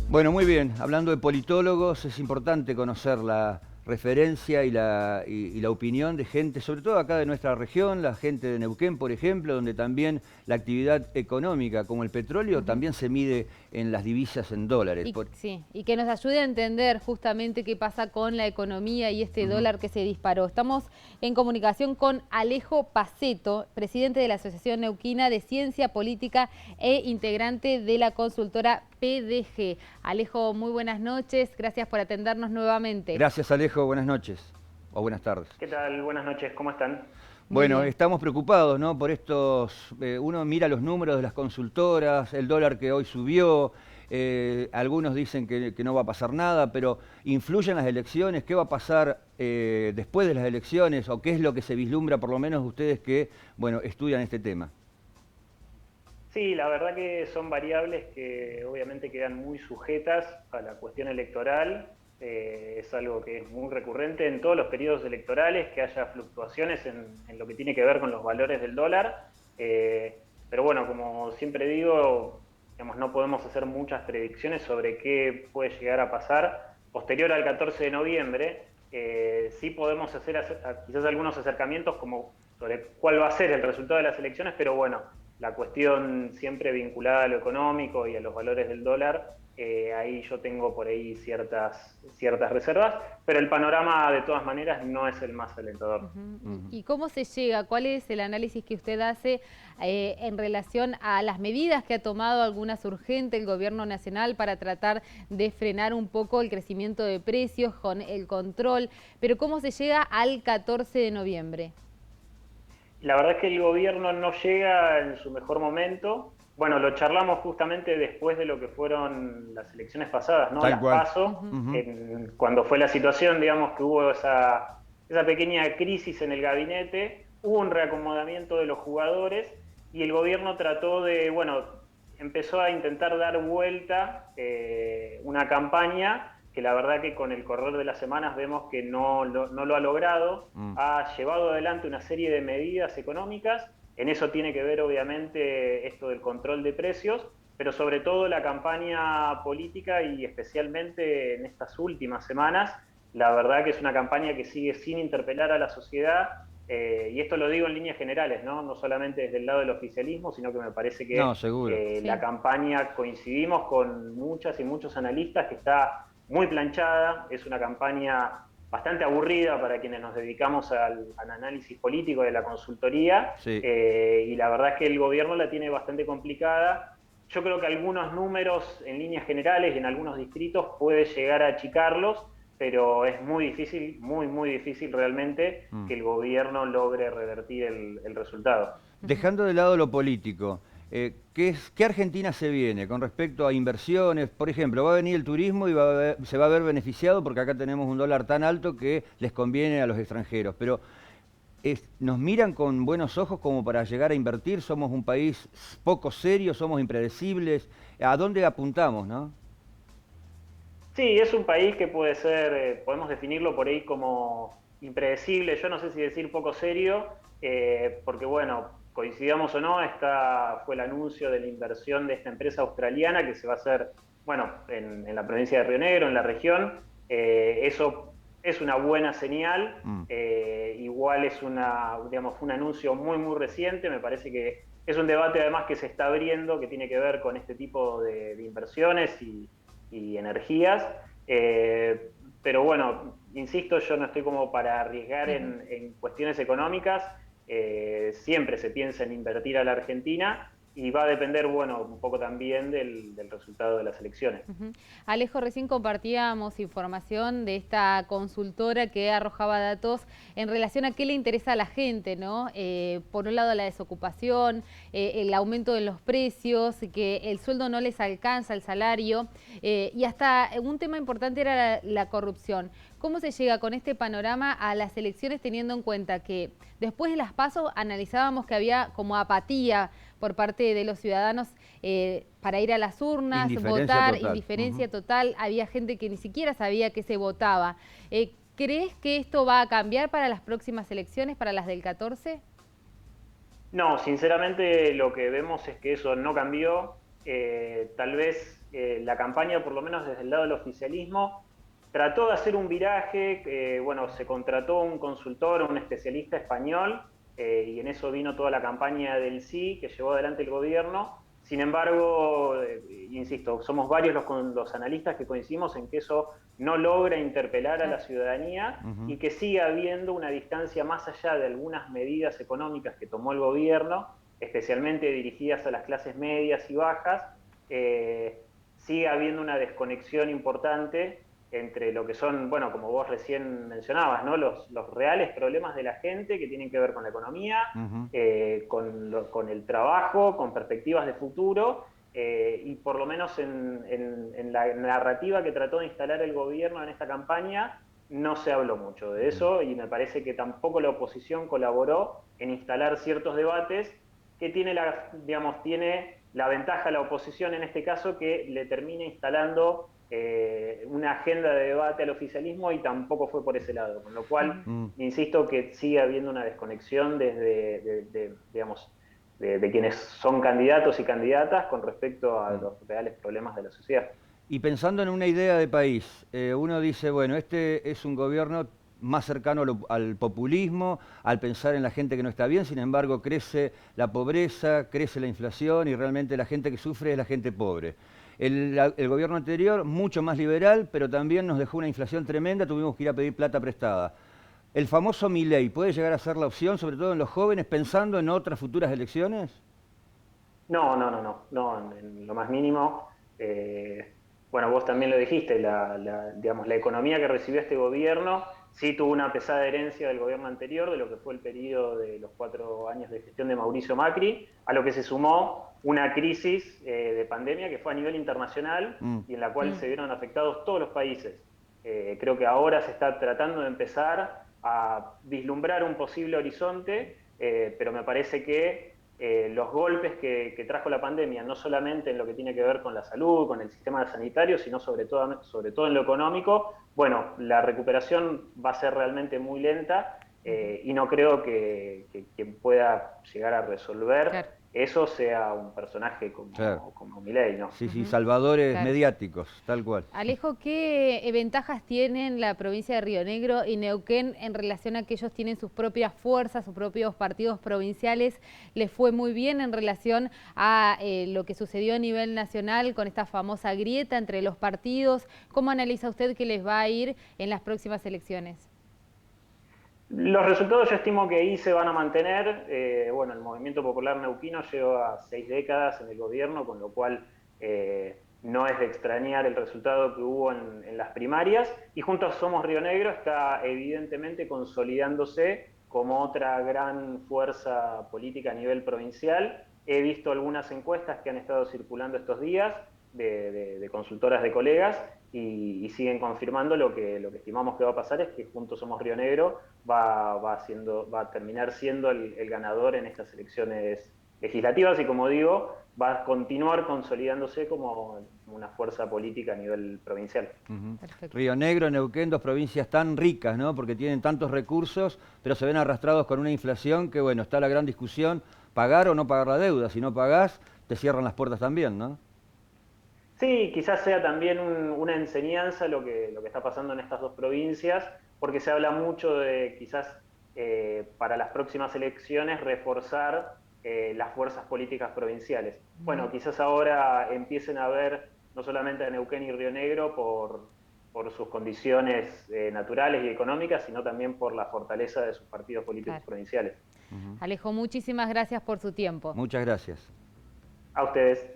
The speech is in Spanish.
Bueno, muy bien. Hablando de politólogos, es importante conocer la referencia y la opinión de gente, sobre todo acá de nuestra región, la gente de Neuquén, por ejemplo, donde también la actividad económica, como el petróleo, Ujú. también se mide en las divisas en dólares. Sí, y que nos ayude a entender justamente qué pasa con la economía y este Ujú. dólar que se disparó. Estamos en comunicación con Alejo Paceto, presidente de la Asociación Neuquina de Ciencia Política e integrante de la consultora PDG. Alejo, muy buenas noches, gracias por atendernos nuevamente. Gracias, Alejo. Buenas noches o buenas tardes. ¿Qué tal? Buenas noches, ¿cómo están? Muy Bueno, bien. estamos preocupados, ¿no? Por estos, uno mira los números de las consultoras, el dólar que hoy subió, algunos dicen que no va a pasar nada, pero ¿influyen las elecciones? ¿Qué va a pasar después de las elecciones? ¿O qué es lo que se vislumbra, por lo menos ustedes que, bueno, estudian este tema? Sí, la verdad que son variables que obviamente quedan muy sujetas a la cuestión electoral. Es algo que es muy recurrente en todos los periodos electorales, que haya fluctuaciones en lo que tiene que ver con los valores del dólar. Pero bueno, como siempre digo, digamos, no podemos hacer muchas predicciones sobre qué puede llegar a pasar posterior al 14 de noviembre. Sí podemos hacer quizás algunos acercamientos como sobre cuál va a ser el resultado de las elecciones, pero bueno, la cuestión siempre vinculada a lo económico y a los valores del dólar, ahí yo tengo por ahí ciertas reservas, pero el panorama de todas maneras no es el más alentador. Ujú. Ujú. ¿Y cómo se llega? ¿Cuál es el análisis que usted hace en relación a las medidas que ha tomado algunas urgentes el gobierno nacional para tratar de frenar un poco el crecimiento de precios con el control? Pero ¿cómo se llega al 14 de noviembre? La verdad es que el gobierno no llega en su mejor momento. Bueno, lo charlamos justamente después de lo que fueron las elecciones pasadas, ¿no? Tal Las cual. PASO, Ujú. Ujú. cuando fue la situación, digamos, que hubo esa pequeña crisis en el gabinete, hubo un reacomodamiento de los jugadores y el gobierno trató de, bueno, empezó a intentar dar vuelta una campaña que la verdad que con el correr de las semanas vemos que no lo ha logrado. Mm. Ha llevado adelante una serie de medidas económicas. En eso tiene que ver, obviamente, esto del control de precios, pero sobre todo la campaña política y especialmente en estas últimas semanas, la verdad que es una campaña que sigue sin interpelar a la sociedad. Y esto lo digo en líneas generales, ¿no? No solamente desde el lado del oficialismo, sino que me parece No, que seguro. la Sí. campaña coincidimos con muchas y muchos analistas que está muy planchada, es una campaña bastante aburrida para quienes nos dedicamos al análisis político de la consultoría, Sí. y la verdad es que el gobierno la tiene bastante complicada. Yo creo que algunos números en líneas generales y en algunos distritos puede llegar a achicarlos, pero es muy difícil, muy difícil realmente Mm. que el gobierno logre revertir el resultado. Ujú. Dejando de lado lo político, ¿qué Argentina se viene con respecto a inversiones? Por ejemplo, va a venir el turismo y se va a ver beneficiado porque acá tenemos un dólar tan alto que les conviene a los extranjeros. Pero ¿nos miran con buenos ojos como para llegar a invertir? ¿Somos un país poco serio? ¿Somos impredecibles? ¿A dónde apuntamos, no? Sí, es un país que puede ser, podemos definirlo por ahí como impredecible, yo no sé si decir poco serio, porque bueno, coincidamos o no, fue el anuncio de la inversión de esta empresa australiana que se va a hacer, bueno, en la provincia de Río Negro, en la región. Eso es una buena señal. Mm. Igual digamos, fue un anuncio muy reciente. Me parece que es un debate además que se está abriendo, que tiene que ver con este tipo de inversiones y energías. Eh, pero bueno, insisto, yo no estoy como para arriesgar Ujú. en cuestiones económicas. Siempre se piensa en invertir a la Argentina y va a depender, bueno, un poco también del resultado de las elecciones. Ujú. Alejo, recién compartíamos información de esta consultora que arrojaba datos en relación a qué le interesa a la gente, ¿no? Por un lado la desocupación, el aumento de los precios, que el sueldo no les alcanza, el salario, y hasta un tema importante era la corrupción. ¿Cómo se llega con este panorama a las elecciones teniendo en cuenta que después de las PASO analizábamos que había como apatía por parte de los ciudadanos para ir a las urnas, Indiferencia votar, total. Ujú. indiferencia total, había gente que ni siquiera sabía que se votaba. ¿Crees que esto va a cambiar para las próximas elecciones, para las del 14? No, sinceramente lo que vemos es que eso no cambió. Tal vez la campaña, por lo menos desde el lado del oficialismo, trató de hacer un viraje, bueno, se contrató un consultor, un especialista español, y en eso vino toda la campaña del sí que llevó adelante el gobierno. Sin embargo, insisto, somos varios los analistas que coincidimos en que eso no logra interpelar a la ciudadanía y que sigue habiendo una distancia más allá de algunas medidas económicas que tomó el gobierno, especialmente dirigidas a las clases medias y bajas, sigue habiendo una desconexión importante entre lo que son, bueno, como vos recién mencionabas, ¿no? Los reales problemas de la gente que tienen que ver con la economía, con el trabajo, con perspectivas de futuro, y por lo menos en la narrativa que trató de instalar el gobierno en esta campaña, no se habló mucho de eso, y me parece que tampoco la oposición colaboró en instalar ciertos debates que tiene la ventaja la oposición en este caso, que le termina instalando una agenda de debate al oficialismo, y tampoco fue por ese lado, con lo cual insisto que sigue habiendo una desconexión digamos, de quienes son candidatos y candidatas con respecto a los reales problemas de la sociedad. Y pensando en una idea de país, uno dice, bueno, este es un gobierno más cercano al populismo, al pensar en la gente que no está bien, sin embargo crece la pobreza, crece la inflación y realmente la gente que sufre es la gente pobre. El gobierno anterior, mucho más liberal, pero también nos dejó una inflación tremenda, tuvimos que ir a pedir plata prestada. ¿El famoso Milei puede llegar a ser la opción, sobre todo en los jóvenes, pensando en otras futuras elecciones? No, en lo más mínimo. Bueno, vos también lo dijiste, digamos, la economía que recibió este gobierno sí tuvo una pesada herencia del gobierno anterior, de lo que fue el periodo de los 4 años de gestión de Mauricio Macri, a lo que se sumó una crisis de pandemia que fue a nivel internacional y en la cual se vieron afectados todos los países. Creo que ahora se está tratando de empezar a vislumbrar un posible horizonte, pero me parece que los golpes que trajo la pandemia, no solamente en lo que tiene que ver con la salud, con el sistema sanitario, sino sobre todo en lo económico, bueno, la recuperación va a ser realmente muy lenta, y no creo que quien pueda llegar a resolver eso sea un personaje como Milei, ¿no? Sí, salvadores mediáticos, tal cual. Alejo, ¿qué ventajas tienen la provincia de Río Negro y Neuquén en relación a que ellos tienen sus propias fuerzas, sus propios partidos provinciales? ¿Les fue muy bien en relación a lo que sucedió a nivel nacional con esta famosa grieta entre los partidos? ¿Cómo analiza usted que les va a ir en las próximas elecciones? Los resultados yo estimo que ahí se van a mantener. Bueno, el Movimiento Popular Neuquino lleva 6 décadas en el gobierno, con lo cual no es de extrañar el resultado que hubo en las primarias. Y Juntos Somos Río Negro está evidentemente consolidándose como otra gran fuerza política a nivel provincial. He visto algunas encuestas que han estado circulando estos días de consultoras de colegas y siguen confirmando lo que estimamos que va a pasar, es que Juntos Somos Río Negro va a terminar siendo el ganador en estas elecciones legislativas y, como digo, va a continuar consolidándose como una fuerza política a nivel provincial. Río Negro, Neuquén, 2 provincias tan ricas, ¿no? Porque tienen tantos recursos, pero se ven arrastrados con una inflación que, bueno, está la gran discusión, pagar o no pagar la deuda. Si no pagás, te cierran las puertas también, ¿no? Sí, quizás sea también una enseñanza lo que está pasando en estas 2 provincias, porque se habla mucho de quizás para las próximas elecciones reforzar las fuerzas políticas provinciales. Bueno, quizás ahora empiecen a ver no solamente a Neuquén y Río Negro por sus condiciones naturales y económicas, sino también por la fortaleza de sus partidos políticos provinciales. Alejo, muchísimas gracias por su tiempo. Muchas gracias. A ustedes.